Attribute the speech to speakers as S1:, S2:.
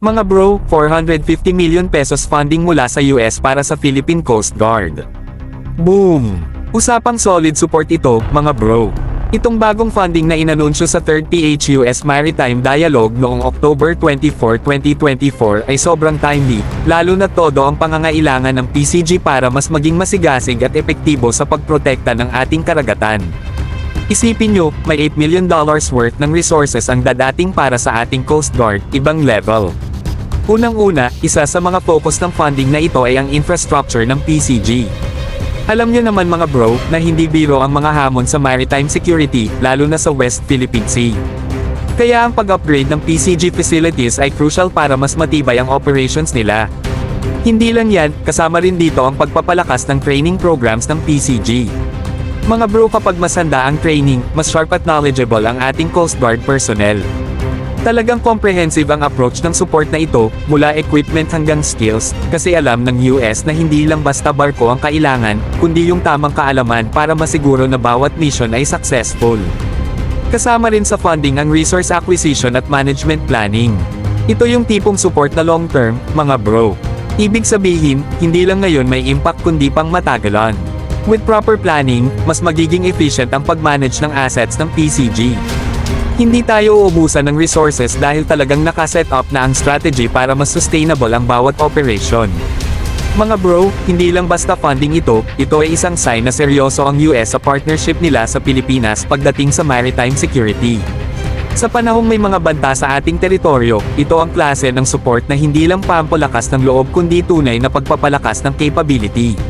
S1: Mga bro, 450 million pesos funding mula sa US para sa Philippine Coast Guard. Boom! Usapang solid support ito, mga bro. Itong bagong funding na inanunsyo sa 3rd PH-US Maritime Dialogue noong October 24, 2024 ay sobrang timely, lalo na todo ang pangangailangan ng PCG para mas maging masigasig at epektibo sa pagprotekta ng ating karagatan. Isipin nyo, may $8 million worth ng resources ang dadating para sa ating Coast Guard, ibang level. Unang-una, isa sa mga focus ng funding na ito ay ang infrastructure ng PCG. Alam nyo naman mga bro, na hindi biro ang mga hamon sa maritime security, lalo na sa West Philippine Sea. Kaya ang pag-upgrade ng PCG facilities ay crucial para mas matibay ang operations nila. Hindi lang yan, kasama rin dito ang pagpapalakas ng training programs ng PCG. Mga bro, kapag mas handa ang training, mas sharp at knowledgeable ang ating Coast Guard personnel. Talagang comprehensive ang approach ng support na ito, mula equipment hanggang skills, kasi alam ng US na hindi lang basta barko ang kailangan, kundi yung tamang kaalaman para masiguro na bawat mission ay successful. Kasama rin sa funding ang resource acquisition at management planning. Ito yung tipong support na long-term, mga bro. Ibig sabihin, hindi lang ngayon may impact kundi pang matagalan. With proper planning, mas magiging efficient ang pag-manage ng assets ng PCG. Hindi tayo uubusan ng resources dahil talagang nakaset up na ang strategy para mas sustainable ang bawat operation. Mga bro, hindi lang basta funding ito ay isang sign na seryoso ang US sa partnership nila sa Pilipinas pagdating sa maritime security. Sa panahong may mga banta sa ating teritoryo, ito ang klase ng support na hindi lang pampalakas ng loob kundi tunay na pagpapalakas ng capability.